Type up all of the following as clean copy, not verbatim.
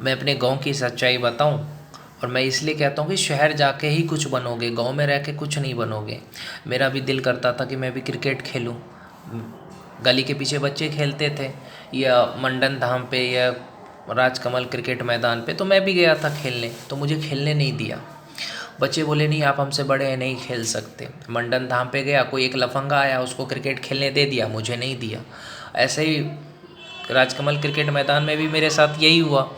मैं अपने गांव की सच्चाई बताऊं, और मैं इसलिए कहता हूँ कि शहर जाके ही कुछ बनोगे, गांव में रह के कुछ नहीं बनोगे। मेरा भी दिल करता था कि मैं भी क्रिकेट खेलूं। गली के पीछे बच्चे खेलते थे, या मंडन धाम पे या राजकमल क्रिकेट मैदान पे, तो मैं भी गया था खेलने, तो मुझे खेलने नहीं दिया। बच्चे बोले नहीं आप हमसे बड़े हैं, नहीं खेल सकते। मंडन धाम पे गया, कोई एक लफंगा आया, उसको क्रिकेट खेलने दे दिया, मुझे नहीं दिया। ऐसे ही राजकमल क्रिकेट मैदान में भी मेरे साथ यही हुआ।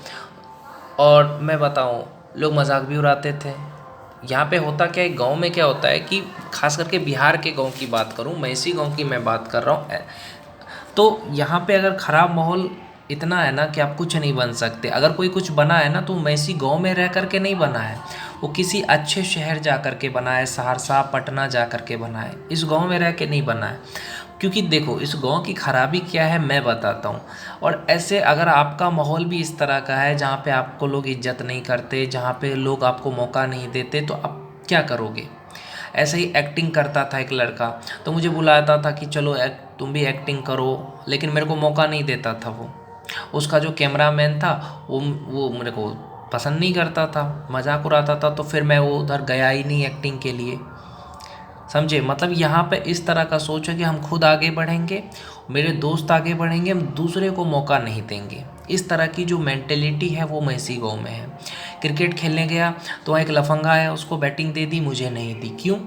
और मैं बताऊं, लोग मजाक भी उड़ाते थे। यहाँ पे होता क्या है, गांव में क्या होता है कि खास करके बिहार के गांव की बात करूं, मैं इसी गांव की मैं बात कर रहा हूँ, तो यहाँ पे अगर ख़राब माहौल इतना है ना कि आप कुछ नहीं बन सकते। अगर कोई कुछ बना है ना तो मैसी गांव में रह कर के नहीं बना है, वो किसी अच्छे शहर जा कर के बना है, सहरसा पटना जा कर के बना है, इस गांव में रह के नहीं बना है। क्योंकि देखो इस गांव की खराबी क्या है मैं बताता हूँ। और ऐसे अगर आपका माहौल भी इस तरह का है जहाँ पे आपको लोग इज्जत नहीं करते, जहाँ पे लोग आपको मौका नहीं देते, तो आप क्या करोगे। ऐसे ही एक्टिंग करता था एक लड़का, तो मुझे बुलाता था कि चलो तुम भी एक्टिंग करो, लेकिन मेरे को मौका नहीं देता था वो। उसका जो कैमरामैन था वो मेरे को पसंद नहीं करता था, मजाक उड़ाता था, तो फिर मैं वो उधर गया ही नहीं एक्टिंग के लिए। समझे, मतलब यहाँ पे इस तरह का सोच है कि हम खुद आगे बढ़ेंगे, मेरे दोस्त आगे बढ़ेंगे, हम दूसरे को मौका नहीं देंगे। इस तरह की जो मेंटेलिटी है वो मैसी गाँव में है। क्रिकेट खेलने गया तो वहाँ एक लफंगा आया, उसको बैटिंग दे दी, मुझे नहीं दी, क्यों।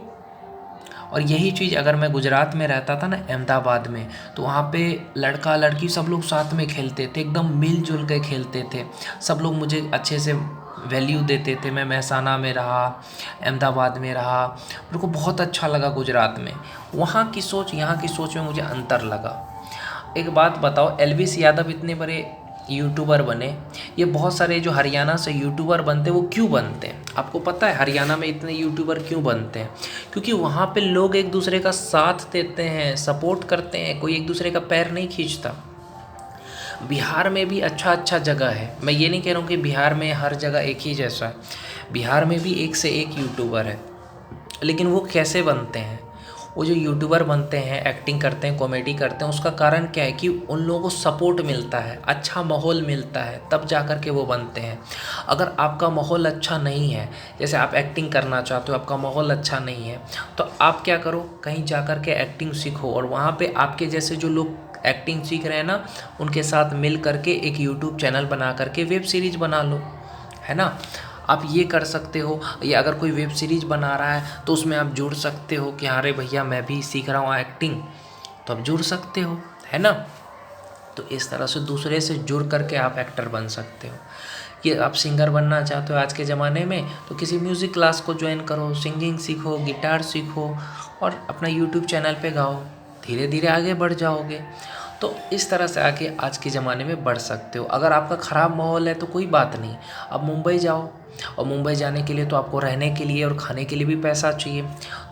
और यही चीज़ अगर मैं गुजरात में रहता था ना, अहमदाबाद में, तो वहाँ पे लड़का लड़की सब लोग साथ में खेलते थे, एकदम मिलजुल के खेलते थे। सब लोग मुझे अच्छे से वैल्यू देते थे। मैं महसाना में रहा, अहमदाबाद में रहा, मेरे को बहुत अच्छा लगा गुजरात में। वहाँ की सोच यहाँ की सोच में मुझे अंतर लगा। एक बात बताओ, एलविस यादव इतने बड़े यूट्यूबर बने, ये बहुत सारे जो हरियाणा से यूट्यूबर बनते हैं वो क्यों बनते हैं आपको पता है। हरियाणा में इतने यूट्यूबर क्यों बनते हैं, क्योंकि वहाँ पे लोग एक दूसरे का साथ देते हैं, सपोर्ट करते हैं, कोई एक दूसरे का पैर नहीं खींचता। बिहार में भी अच्छा अच्छा जगह है, मैं ये नहीं कह रहा हूँ कि बिहार में हर जगह एक ही जैसा है, बिहार में भी एक से एक यूट्यूबर है। लेकिन वो कैसे बनते हैं, वो जो यूट्यूबर बनते हैं, एक्टिंग करते हैं, कॉमेडी करते हैं, उसका कारण क्या है कि उन लोगों को सपोर्ट मिलता है, अच्छा माहौल मिलता है, तब जा कर के वो बनते हैं। अगर आपका माहौल अच्छा नहीं है, जैसे आप एक्टिंग करना चाहते हो, आपका माहौल अच्छा नहीं है, तो आप क्या करो, कहीं जा कर के एक्टिंग सीखो, और वहाँ पे आपके जैसे जो लोग एक्टिंग सीख रहे हैं ना, उनके साथ मिल करके एक यूट्यूब चैनल बना करके वेब सीरीज़ बना लो, है ना। आप ये कर सकते हो, या अगर कोई वेब सीरीज़ बना रहा है तो उसमें आप जुड़ सकते हो कि अरे भैया मैं भी सीख रहा हूँ एक्टिंग, तो आप जुड़ सकते हो, है ना। तो इस तरह से दूसरे से जुड़ करके आप एक्टर बन सकते हो। ये आप सिंगर बनना चाहते हो आज के ज़माने में, तो किसी म्यूज़िक क्लास को ज्वाइन करो, सिंगिंग सीखो, गिटार सीखो, और अपना यूट्यूब चैनल पे गाओ, धीरे धीरे आगे बढ़ जाओगे। तो इस तरह से आगे आज के ज़माने में बढ़ सकते हो। अगर आपका ख़राब माहौल है तो कोई बात नहीं, अब मुंबई जाओ, और मुंबई जाने के लिए तो आपको रहने के लिए और खाने के लिए भी पैसा चाहिए।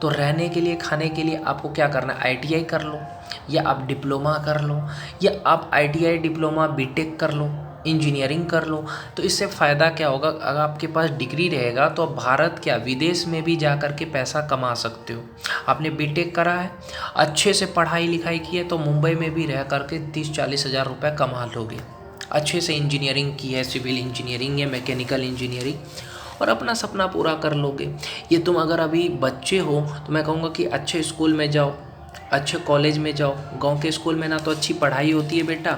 तो रहने के लिए, खाने के लिए आपको क्या करना है, आईटीआई कर लो, या आप डिप्लोमा कर लो, या आप आईटीआई डिप्लोमा बीटेक कर लो, इंजीनियरिंग कर लो। तो इससे फ़ायदा क्या होगा, अगर आपके पास डिग्री रहेगा तो आप भारत क्या विदेश में भी जा कर के पैसा कमा सकते हो। आपने बीटेक करा है, अच्छे से पढ़ाई लिखाई की है, तो मुंबई में भी रह करके 30-40 हज़ार रुपये कमा लोगे। अच्छे से इंजीनियरिंग की है, सिविल इंजीनियरिंग या मैकेनिकल इंजीनियरिंग, और अपना सपना पूरा कर लोगे। ये तुम अगर अभी बच्चे हो तो मैं कहूँगा कि अच्छे स्कूल में जाओ, अच्छे कॉलेज में जाओ। गांव के स्कूल में ना तो अच्छी पढ़ाई होती है बेटा,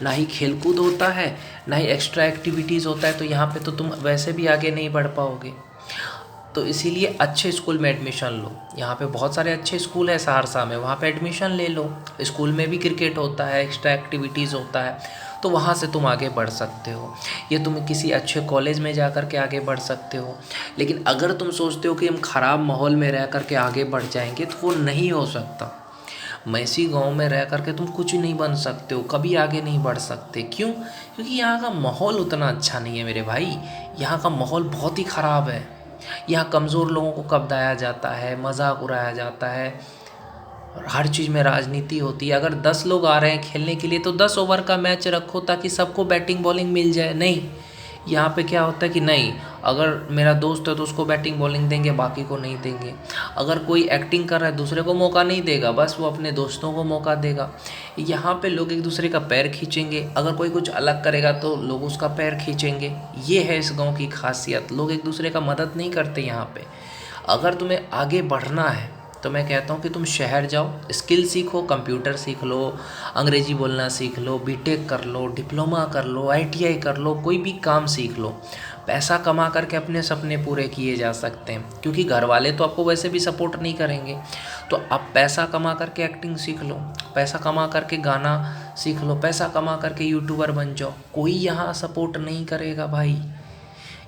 ना ही खेलकूद होता है, ना ही एक्स्ट्रा एक्टिविटीज़ होता है, तो यहाँ पे तो तुम वैसे भी आगे नहीं बढ़ पाओगे। तो इसीलिए अच्छे स्कूल में एडमिशन लो। यहाँ पे बहुत सारे अच्छे स्कूल है सहरसा में, वहाँ पे एडमिशन ले लो। स्कूल में भी क्रिकेट होता है, एक्स्ट्रा एक्टिविटीज़ होता है, तो वहाँ से तुम आगे बढ़ सकते हो। ये तुम किसी अच्छे कॉलेज में जा कर के आगे बढ़ सकते हो। लेकिन अगर तुम सोचते हो कि हम ख़राब माहौल में रह कर के आगे बढ़ जाएंगे, तो वो नहीं हो सकता। मैसी गांव में रह कर के तुम कुछ नहीं बन सकते हो, कभी आगे नहीं बढ़ सकते। क्यों? क्योंकि यहाँ का माहौल उतना अच्छा नहीं है मेरे भाई। यहाँ का माहौल बहुत ही ख़राब है। यहाँ कमज़ोर लोगों को कब्दाया जाता है, मजाक उड़ाया जाता है, और हर चीज़ में राजनीति होती है। अगर 10 लोग आ रहे हैं खेलने के लिए तो 10 ओवर का मैच रखो ताकि सबको बैटिंग बॉलिंग मिल जाए। नहीं, यहाँ पे क्या होता है कि नहीं, अगर मेरा दोस्त है तो उसको बैटिंग बॉलिंग देंगे, बाकी को नहीं देंगे। अगर कोई एक्टिंग कर रहा है दूसरे को मौका नहीं देगा, बस वो अपने दोस्तों को मौका देगा। यहाँ पे लोग एक दूसरे का पैर खींचेंगे, अगर कोई कुछ अलग करेगा तो लोग उसका पैर खींचेंगे। ये है इस गांव की खासियत, लोग एक दूसरे का मदद नहीं करते यहाँ पे। अगर तुम्हें आगे बढ़ना है तो मैं कहता हूँ कि तुम शहर जाओ, स्किल सीखो, कंप्यूटर सीख लो, अंग्रेजी बोलना सीख लो, बीटेक कर लो, डिप्लोमा कर लो, आईटीआई कर लो, कोई भी काम सीख लो। पैसा कमा करके अपने सपने पूरे किए जा सकते हैं, क्योंकि घर वाले तो आपको वैसे भी सपोर्ट नहीं करेंगे। तो आप पैसा कमा करके एक्टिंग सीख लो, पैसा कमा करके गाना सीख लो, पैसा कमा करके यूट्यूबर बन जाओ। कोई यहाँ सपोर्ट नहीं करेगा भाई।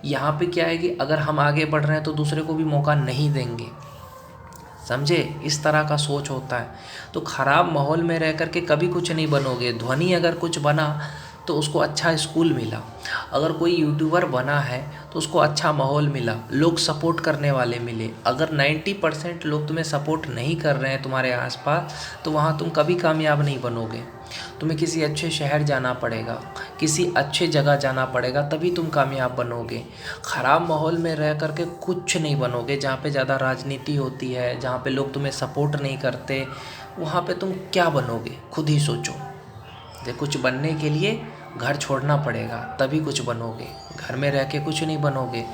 यहाँ पे क्या है कि अगर हम आगे बढ़ रहे हैं तो दूसरे को भी मौका नहीं देंगे, समझे? इस तरह का सोच होता है। तो ख़राब माहौल में रह कर के कभी कुछ नहीं बनोगे। ध्वनि अगर कुछ बना तो उसको अच्छा स्कूल मिला, अगर कोई यूट्यूबर बना है तो उसको अच्छा माहौल मिला, लोग सपोर्ट करने वाले मिले। अगर 90% लोग तुम्हें सपोर्ट नहीं कर रहे हैं तुम्हारे आसपास, तो वहाँ तुम कभी कामयाब नहीं बनोगे। तुम्हें किसी अच्छे शहर जाना पड़ेगा, किसी अच्छे जगह जाना पड़ेगा, तभी तुम कामयाब बनोगे। ख़राब माहौल में रह करके कुछ नहीं बनोगे। जहाँ पे ज़्यादा राजनीति होती है, जहाँ पे लोग तुम्हें सपोर्ट नहीं करते, वहाँ पे तुम क्या बनोगे खुद ही सोचो। कुछ बनने के लिए घर छोड़ना पड़ेगा, तभी कुछ बनोगे। घर में रह के कुछ नहीं बनोगे।